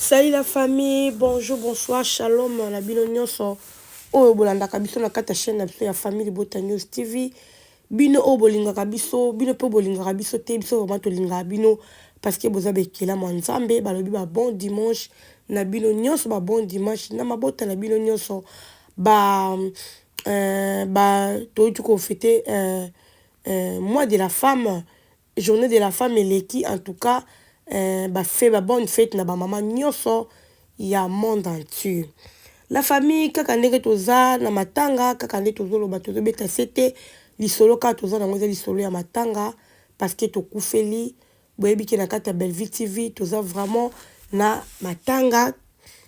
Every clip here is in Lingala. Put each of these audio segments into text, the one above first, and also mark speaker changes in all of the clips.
Speaker 1: Salut la famille, bonjour, bonsoir, shalom, la bino nyonso. Oyo bolandaka biso na kata chaîne na biso ya famille Bota News TV. Bino o bolingaka biso, bino pe bolingaka biso te biso vraiment tolingaka bino parce que boza bekela mo nzambe balobi ba bon dimanche na bino nyonso ba bon dimanche na mabota na bino nyonso toyuti ko fêter mois de la femme, journée de la femme eleki en tout cas fait ba bonne fête na ba maman nyonso ya monde entier. La famille kaka ndenge toza na matanga kaka ndenge tozoloba tozobeta sete lisolo kaka toza nango eza lisolo ya matanga parce que tokufeli boyebi ke na kati ya Belleville TV toza vraiment na matanga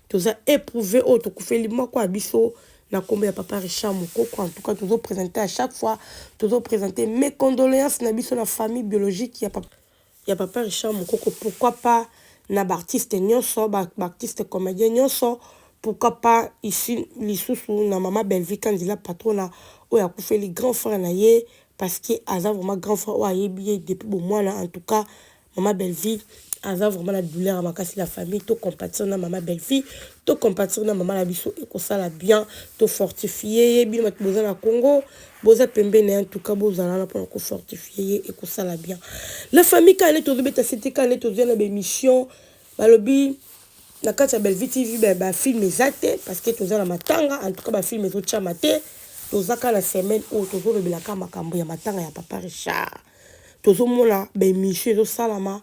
Speaker 1: toza éprouvé o tokufeli moko ya biso na kombo ya papa Richard Mukoko. En tout cas tozo présenter à chaque fois tozo présenter mes condoléances na biso na famille biologique ya papa Richard Mukoko. Pourquoi pas na artiste nyonso artiste comédien nyonso, pourquoi pas ici lisusu na mama Belleville Kandila patrona o ya kufeli grand frère na ye parce que aza vraiment grand frère o ayebi depuis bon mois en tout cas mama Belleville aza vraiment la douleur à makasi la famille to compatir na mama Belleville to compatir na mama la biso et ko sala bien to fortifier bino mat boza na Congo boza pembene en tout cas boza na pour ko fortifier et ko sala bien la famille quand elle est to beta c'était quand elle est to na be mission balobi na kati ya Belleville TV ba film ezate parce que toza na matanga en tout cas ba film ezo tchama te toza ka la semaine où tozo lobelaka makambo ya matanga ya papa Richard tozo mona ba mission ezo salama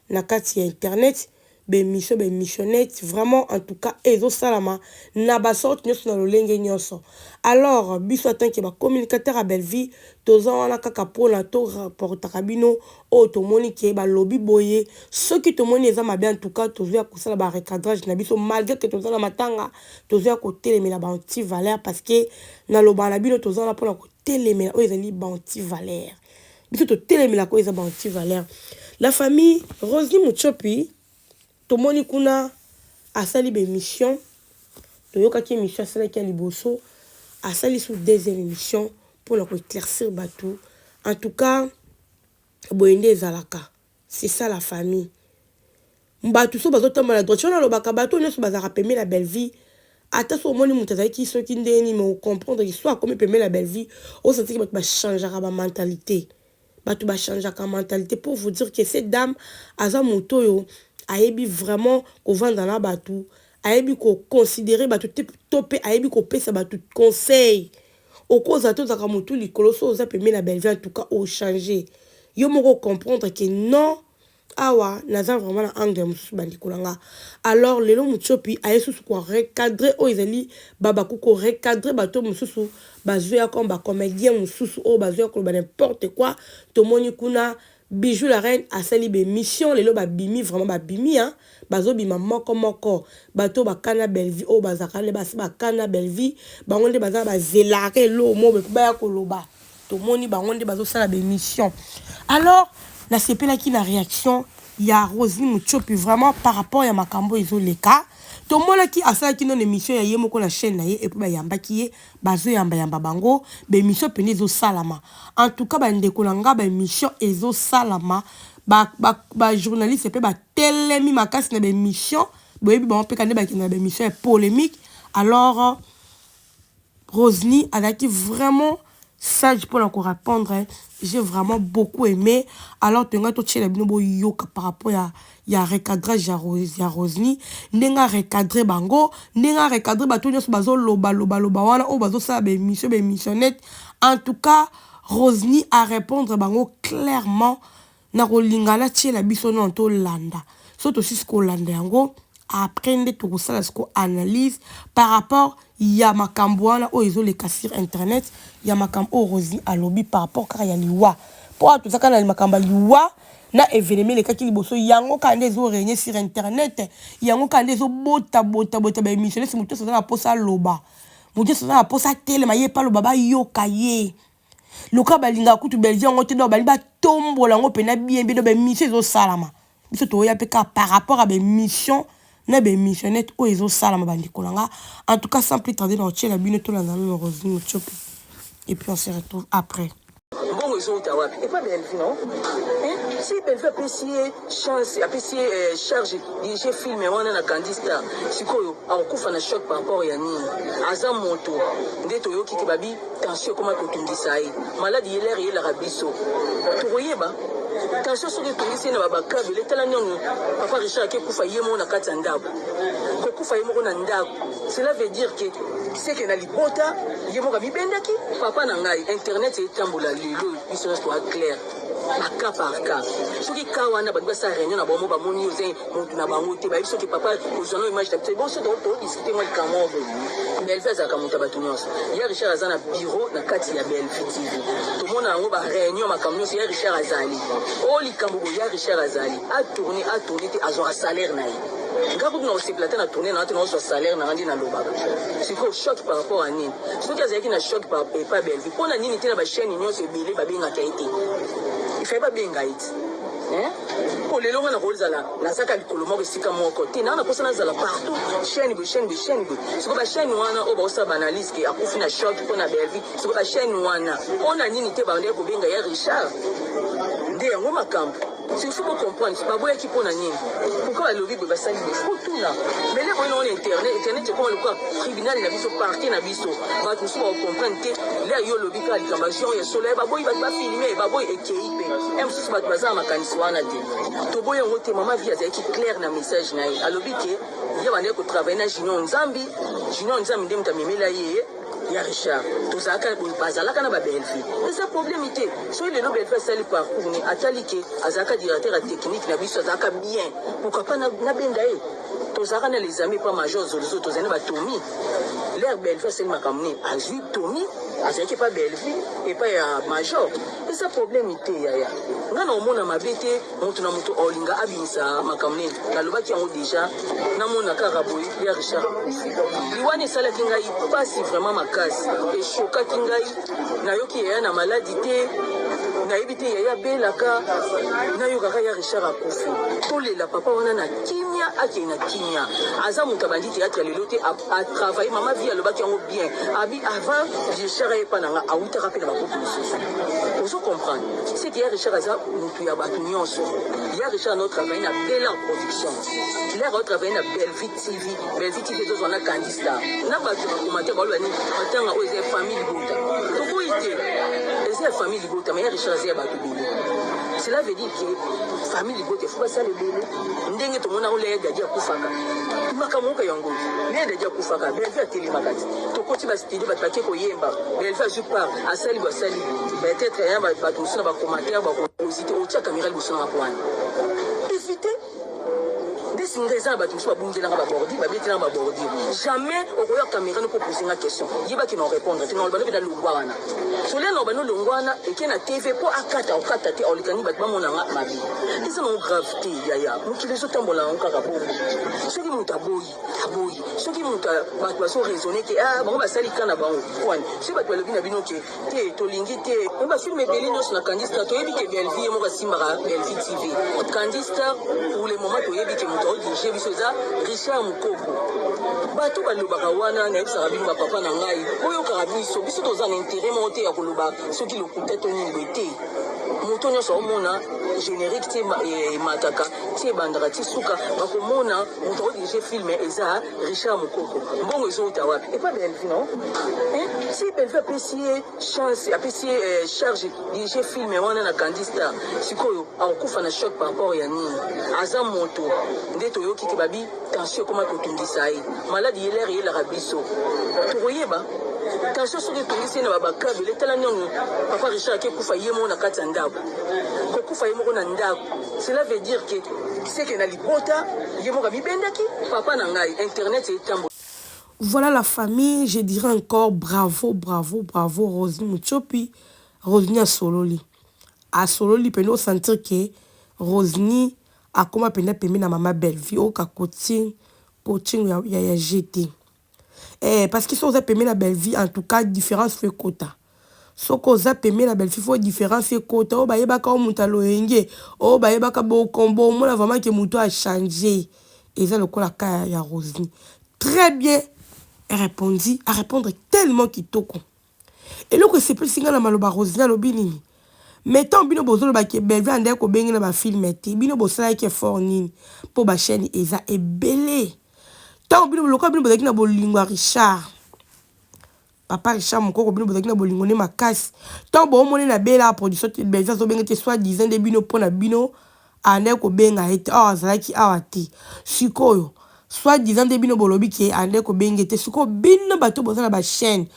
Speaker 1: na kati ya internet missionnet vraiment en tout cas ezo salama na ba sorte nyonso na lolenge nyonso. Alors biso atanke ba communicateur à Belleville toza wana kaka pona to rapportaka bino o to moni ke ba lobby boye soki to moni eza mabe en tout cas tozo ya kosala ba recadrage na biso malgré que toza na matanga tozo ya ko telemela ba anti valeur parce que na loba na bino toza na pona ko telemela o ezali ba anti valeur biso to telemela ko eza ba anti valeur. La famille Rosie Muchopi tomoni kuna asali be mission toyoka ki mission asala ki liboso asali sous deuxième émission pour la éclaircir bateau. En tout cas boyende ezalaka c'est ça la famille mbatu so bazotamba la droite na lobaka bateau nyoso bazaka pemé la Belleville ata so moni mutazaki ki soki ndeni mais comprendre que soit comme pemé la Belleville on sentit que ba changera ba mentalité bato ba changera mentalité pour vous dire que cette dame aza moto yo ayebi vraiment ko vendre na bato ayebi ko considérer bato topé ayebi ko pesa bato conseil au cause à tout ça comme tout likolo so za pemé la Belleville en tout cas au changer yo moko comprendre que non awa naza vraiment na angle mususu bandikolanga. Alors lelo Muchopi ayesusu ko recadrer o ezali baba ko recadrer bato mususu bazoya comme ba comédien mususu o bazoya ko ba n'importe quoi to moni kuna Bijou la reine a sali be mission lelo ba bimi vraiment ba bimi hein bazo bima moko bato ba kana Belleville o bazaka le ba kana Belleville bangonde baza ba zelare lo mo be ba ya koloba to moni bangonde bazo sala be mission. Alors la CP là qui la réaction ya Rosie Muchopi vraiment par rapport à makambo ezoleka to mona ki asala ki non émission ya yemoko na chaîne na ye et puis ba yamba ki ye bazo yamba bango be émission pene zo salama. En tout cas ba ndeko langa ba émission ezo salama ba journaliste pe ba telemi makasi na be émission boyebi ba pe kande ba ki na be émission polémique. Alors Rosie alaki vraiment sage pour encore répondre hein. J'ai vraiment beaucoup aimé. Alors tu as tout chez bino yoka par rapport ya recadrage ya Rosie nenga recadrer bango nenga recadrer bato nyonso bazo loba wana o bazo sa be missionnet. En tout cas Rosie a répondre bango clairement na rolingala tie la biso non to landa soto sisko landa yango après nde to kosala sko analyse par rapport ya makambo wana o ezoleka sur internet ya makambo o Rosie alobi par rapport car ya liwa pour tout ça kana makambo liwa na événement le kaki liboso yango kande zo régner sur internet yango kande zo bota ba émission c'est muto ça na posa loba muto ça na posa tele maye pa loba ba yoka ye loka balinga kutu Belgique ngo te do baliba tombola ngo pena bien do ba émission zo salama biso to ya peka par rapport à ba émission na be missionnet o ezo salama bandikolanga. En tout cas sans plus tarder dans la bino to la Rosie Muchopi et puis on se retrouve après.
Speaker 2: Bon ezouta wapi et pas Bellevue non si Bellevue apprécié chance apprécié charge dirige film wana na Candista sikoyo akufa na choc par rapport ya nini aza moto nde toyoki ke babi tension koma kotungisa ye maladi yelere yelaka biso tokoyeba tension soki etungisi na babakabele tala nini papa Richard akekufa ye moko na kati ya ndako kokufa ye moko na ndako cela veut dire que seke na libota ye moko amibendaki papa na ngai internet etambola lelo biso nyonso toa clair cas par cas soki ka wana bato basala réunion na bango bamoni oze motu na bango te bayebi soki papa ozwana image d'habitude bonso todiscute mwa likambo Bellevue azalaka moto ya bato nyonso ya Richard aza na bureau na kati ya Bellevue TV tomona yango baréunion makambo nyonso ya Richard azali o likambo boye ya Richard azali atourne te azwaka salaire na ye nga kutu na osepela te na tourne na te na ozwa salaire na ngandi na lobaka sikoyo choc par rapport à nini soki azalaki na choc epa Bellevue mpo na nini te na bachaîne nyonso ebele babengaka ye te ifai babenga ye te mpo lelo nga na kozala nazaka likolo moko esika moko te naa nakosa nazala partout chaîne boye sikoyo bachaîne wana oyo baosala baanalyse ke akufi na choc mpo na Bellevue sikoyo bachaîne wana mpo na nini te bandeki kobenga ya Richard nde yango makambo il faut comprendre baboyaki mpo na nini pourquoi balobi boye basali boye fo tuna mele boye naona internet ekoma lokola tribunal na biso parquet na biso bato mosusu bakomprendre te le yo olobi kaka likambo genre ya solo baboyi bato bafilme baboyi ekei mpe mosusu bato baza na makanisi wana te toboyi yango te mama vie azalaki claire na message na ye alobi ke ye bandeki kotravaille na junior nzambi nde moto amemela ye ya Richard bazalaka na babelvi eza problème te soki lelo Bellevue asali parcours ni atali ke azalaka directeur ya technique na biso azalaka bien pourquoi pas nabenda ye tozalaka na les amis pa major zolizo tozali na batomi l'air Bellevue asali makambo nini azwi tomi azalaki pa Bellevue epa ya major eza problème te yaya nga na omona mabe te moto na moto olinga abimisa makambo nini nalobaki yango deja namona kaka boye ya Richard liwani esalaki ngai pasi vraiment makasi eshokaki ngai nayoki yaya na maladi te nayebi te yaya belaka nayokaka ya Richard akufi tolela papa wana na kimia akei na kimia aza moto abandi théâtre lelo te atravaille mama vie alobaki yango bien abi avant Richard ayepa nanga awutaka mpe na bakopi mosusu ozo comprendre c'est que ya Richard aza motu ya bato nyonso ya Richard na otravaille na bela production l'air otravaille na Bellevue TV ezozwa na Candista na bato bakomate baloba nini batanga oyo eza famille libota tokoyi te eza ya famille libota mais ya Richard aza ya bato bele cela veut dire que famille libota efo basala ebele ndenge tomona oleya dadi akufaka makambo moko yango ne dadi akufaka Bellevue atelemaka te tokoti bastudio bato bake koyemba Bellevue azwi part asali basali peut-être ya bato mosusu na bacommentaire bakoposite otia caméra liboso na mapoani évite singa eza na bato mosusu babungelanga babordi babetelanga babordi jamais okoya caméra noko posenga question yebaki na répondre te naoloba nope na longwa wana solia na obano longwa wana eke na tv mpo okata te olekani bato bamonanga mabe eza nango grave te yaya mokili ezotambola nango kaka bongo soki moto aboyi soki moto bato baso raisonne ke bango basali ka na bango kwani soki bato balobi na bino ke te tolingi te o bafilme ebele nyonso na Candista toyebi ke Bellevue ye moko asimbaka Bellevue TV Candista pour le moment toyebi ke moto dirige biso eza Richard Mukoko bato balobaka wana nayebisaka bino bapapa na ngai oyokaka biso toza na intérêt moko te ya koloba soki lokuta to nini boye te moto nyonso omona générique te emataka ti ebandaka ti suka bakomona moto odirige filme eza Richard Mukoko mbongo ezouta wapi epa Bellevue non si Bellevue apprécié chance apprécié charge dirige filme wana na Candista sikoyo akufa na choc par rapport ya nini aza moto nde toyoki ke babi tension ekoma kotungisa ye maladi yelere yelaka biso tokoyeba tension soki etungisi ye na babakabele tala nini papa Richard akekufa ye moko na kati ya ndako kokufa ye moko na ndako cela veut dire que seke na libota ye moko amibendaki papa na ngai internet etambola.
Speaker 1: Voilà la famille, je dirais encore bravo Roselyne Muchopi, Roselyne à Sololi. À Sololi, peut sentir que Roselyne a comme appelé na maman Bellevue au coaching ya GT. Parce que si on a payé la Bellevue, en tout cas différence fait quota. So qu'on a payé la Bellevue, faut différence fait quota. Oh bah yeba ka mutalo enge, oh bah yeba ka bo combo, moi vraiment que muto a changé. Et ça le coup la cas ya Roselyne. Très bien. Elle répondit, à répondre tellement qu'il toko. Et là que c'est plus singa na maloba Roselyne lobini. Mettons bino bozolo ba ke Belvi ande ko bengi na ba film te. Bino bosala ke fort nini po ba chaîne eza ebele. Tant bino loka bino bozaki na bolingo Richard. Papa Richard moko bino bozaki na bolingo ne makasi. Tant bo moni na bela production te Belvi zo bengi te soit disant de bino po na bino ande ko benga ete azalaki awati. Sikoyo soit disant de bino bolobi ke ande ko bengi te siko bino bato bozana ba chaîne.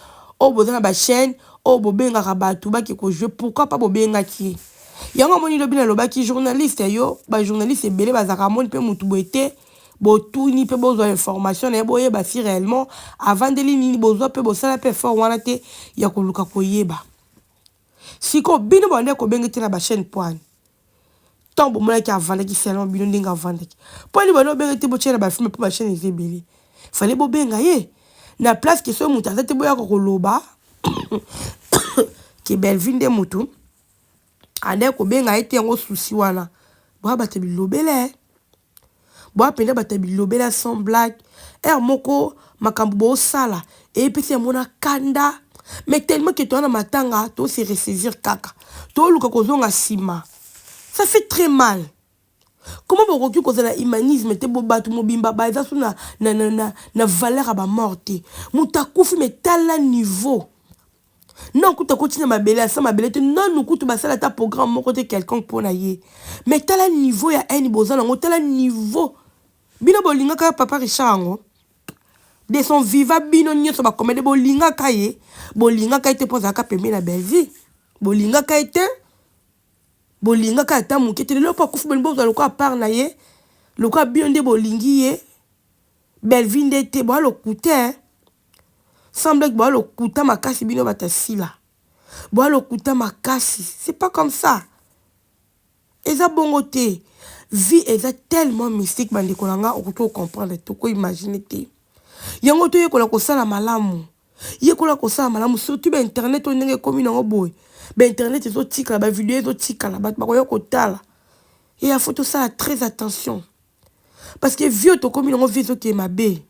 Speaker 1: O bozana ba chaîne o bobenga rabatu ba ki ko jouer pourquoi pas bobenga ki. Yango moni lobi na lobaki journaliste yo ba journaliste ebele bazaka moni pe mutu boete botuni pe bozo information na boye ba si réellement avant de lini bozo pe bosala pe fort wana te ya koluka koyeba. Siko bino bande ko benga te na ba chaîne point. Tant bo mona ki avanda ki seulement bino ndinga avanda ki. Point ni bano benga te bo chaîne ba film pe ba chaîne ezebele. Fallait bo benga ye. Na place que so mutu azate boya ko loba ki Belvi nde mutu ande ko benga ete yango souci wana bo ba te bilobele bo apenda ba te bilobele sans blague moko makambo bo sala et puis c'est mona kanda mais tellement que toi na matanga to se ressaisir kaka to luka kozonga sima ça fait très mal. Comment vous avez causé l'humanisme te bobatu mobimba ba eza sou na valeur à ba morte mutakufi mais tel niveau. Non, quand tu continues ma belle, ça ma belle, non, nous coûte ma salle à ta programme, mon côté quelqu'un pour naïe. Mais tel niveau, il y a un niveau, tel niveau. Bino bolinga kaya papa Richard, de son viva bino nyo so ba comédie bolinga kaye, bolinga kaye te pose à cap la belle vie. Bolinga kaye ta mouke te le pas kufu ben bozo le quoi par naïe, le quoi bien de bolingi ye, belle vie de te bo le coûter. Semble que le kuta makasi bino batasila. Le kuta makasi, c'est pas comme ça. Eza bongote. Vie eza tellement mystique bande kolanga okuto comprendre to ko imaginer te. Yango to yekola ko sala malamu. Yekola ko sala malamu surtout ba internet on ndenge komi nango boy. Ba internet ezo tika ba vidéo ezo tika la ba ko yoko tala. Et il faut tout ça très attention. Parce que vieux to komi nango vieux qui est mabe.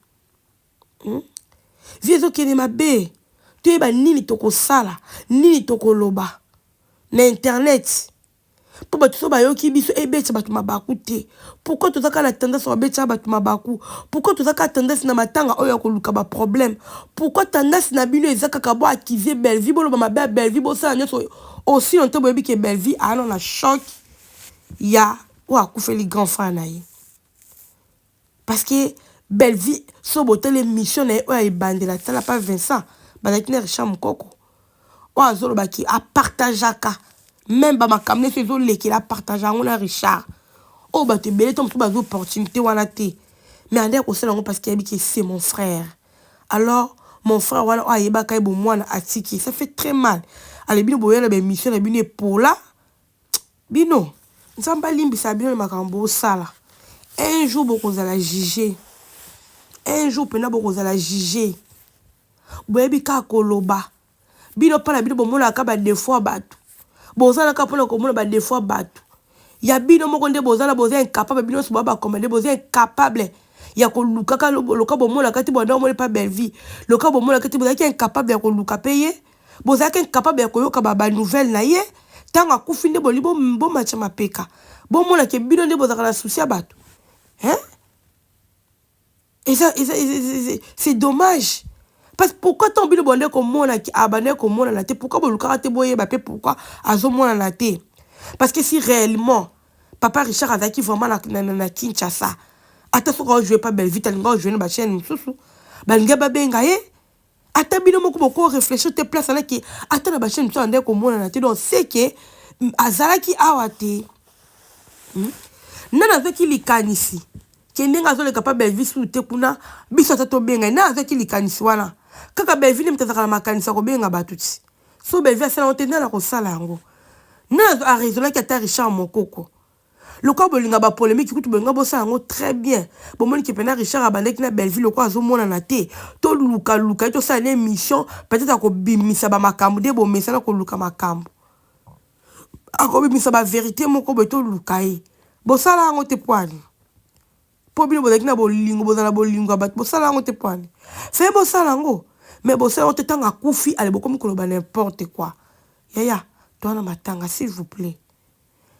Speaker 1: Viezo kene mabe tu eba nini toko sala nini toko loba na internet po batu so bayoki biso ebetcha batu mabaku te pourquoi tozaka na tendance à betcha batu mabaku pourquoi tozaka tendance na matanga oyo koluka ba problème pourquoi tendance na bino ezaka ka bo accuser Belvi boloba mabe Belvi bo sala nyoso aussi on te boyebi ke Belvi ana na choc ya wa kufeli grand frère na ye parce que Belvi so botel émission na oya ebandela tala pas Vincent bazakina Richard Mukoko o azolo baki a partageaka même ba makamne so zo lekela partager on a Richard o ba te belé tom to bazo opportunité wana te mais ande ko sala parce qu'il habite c'est mon frère alors mon frère wana o ayeba kai bo mwana atiki ça fait très mal ale bino boyana ba émission na bino pour là bino nzamba limbi sa bino makambo sala un jour boko za la juger. Un jour, pena boko la juger. Boyebi ka koloba. Bino pala bino bomola ka ba deux fois batu. Bozala ka pona komola ba deux fois batu. Ya bino moko nde bozala boza incapable bino so ba commander boza incapable. Ya ko luka ka loka bomola ka ti bonda mo pas belle vie. Loka bomola ka ti boza incapable ya ko luka payer. Boza incapable ya ko yoka ba nouvelle na ye. Tanga kufi nde boli bo matcha mapeka. Bomola ke bino nde bozaka na souci ya batu. Hein? Et ça, c'est dommage. Parce que pourquoi tant bien bonne comme moi qui abonne comme moi la tête pourquoi vous le te boyer bah pourquoi azo moi la tête parce que si réellement papa Richard Azaki vraiment na Kinshasa attention quand je vais pas belle vite alors je vais na chaîne mususu balinga ba benga ata bino moko boko réfléchir te place là qui ata na ba chaîne mususu ande comme moi la tête donc c'est que azalaki awate nana zaki likanisi kendenga zo le capable visu te kuna biso tato benga na azaki likanisi wana kaka Belvi mtazaka na makanisa ko benga batuti so Belvi asala otenda na ko sala yango na a raison ki ata Richard Mukoko le quoi bolinga ba polémique kutu benga bo sala yango très bien bon moni ki pena Richard abandeki na Belvi le quoi zo mona na te to luka to sala une émission peut-être ko bimisa ba makambo de bo mesala ko luka makambo ako bimisa ba vérité moko beto luka e bo sala yango te poani po bino bozaki na bolingo bozala bolingo bat bosala ngo te poani fe bosala ngo mais bosala te tanga kufi ale bokomi koloba n'importe quoi yaya toi na matanga s'il vous plaît.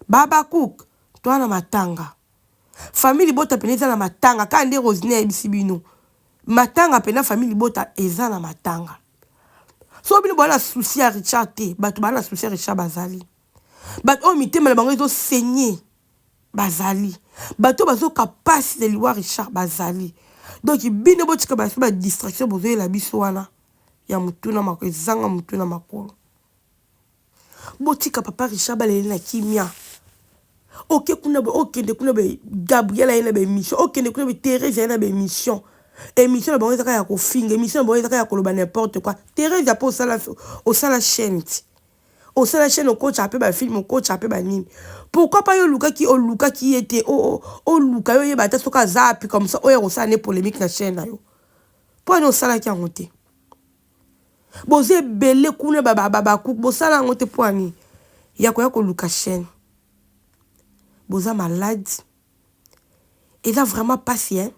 Speaker 1: Baba Cook, toi na matanga. Famille Libota peneza na matanga kande Rosine ebisibino. Matanga pena famille Libota eza na matanga. So bino bana souci à Richard te, bato bana souci à Richard bazali. Bato o mitema na bango ezo saigner bazali. Bato bazo capacité de liwa Richard bazali. Donc bino botika baso ba distraction bozo la biso wana. Ya mutuna makolo zanga mutuna makolo. Botika papa Richard balele na kimia. Ok kuna be okende kuna be Gabriela ina be mission. Okende kuna be Thérèse ina be mission. Émission na bango ezaka ya kofinga, émission na bango ezaka ya koloba n'importe quoi. Thérèse ya po au sala chaîne. Au sala chaîne au coach appelle ba film, au coach appelle ba nini. Pourquoi pas yo luka qui était o luka yo yeba ta soka zap comme ça o ça ne polémique na chaîne na yo. Pour no sala ki angote. Boze belé kuna baba cook bo sala angote pour ani. Ya ko luka chaîne. Boza malade. Et là vraiment patient.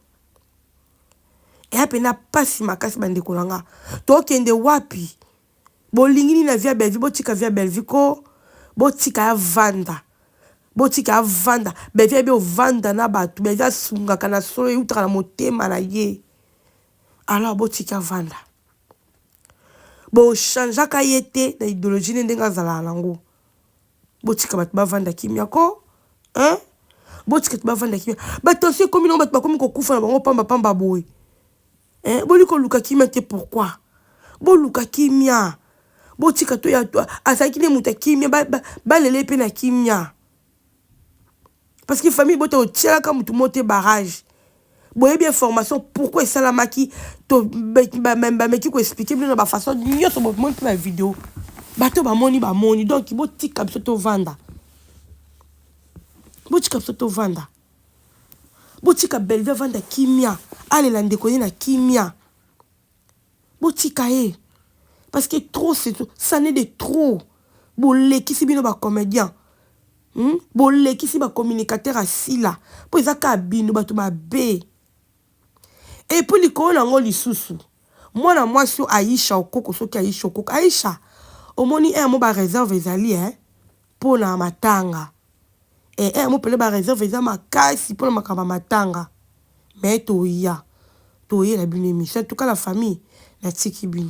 Speaker 1: Et après na pasi makasi bande kolanga. To kende wapi. Bo lingini na via Belvi, bo tika via Belvi ko bo tika ya vanda. Bo tika ya vanda. Belvi be o vanda na batu, Belvi sunga kana solo yutra na motema na ye. Alors bo tika vanda. Bo chanja ka yete na idéologie ndenga zala nango. Bo tika batu ba vanda kimia ko, hein? Bo tika ba vanda kimia. Ba tension comme non ba comme ko kufa na bango pamba boy. Hein? Bo liko luka kimia te pourquoi? Bo luka kimia. Bo tika to ya to asaki ne muta kimia ba lele pe na kimia. Parce que famille bo to tira ka mutu monter barrage. Bo bien formation pourquoi ça la maki to ba meki ko expliquer bien na façon nyoso bo monter la vidéo. Ba to ba moni donc bo tika biso to vanda. Bo tika biso to vanda. Bo tika Belvi vanda kimia. Allez la ndekoni na kimia. Bo tika parce que trop c'est tout. Ça n'est de trop. Bolé qui si bino ba comédien. Bolé qui si ba communicateur assis là. Pour ça ka bino ba to ba bé. Et puis li ko na ngoli susu. Moi na moi sur Aïcha okoko soki Aïcha okoko. Aïcha. Omoni mo ba réserve ezali pour na matanga. Et mo pele ba réserve ezali makasi pour na makamba matanga. Mais to ya la bino émission en tout cas la famille na tiki bino.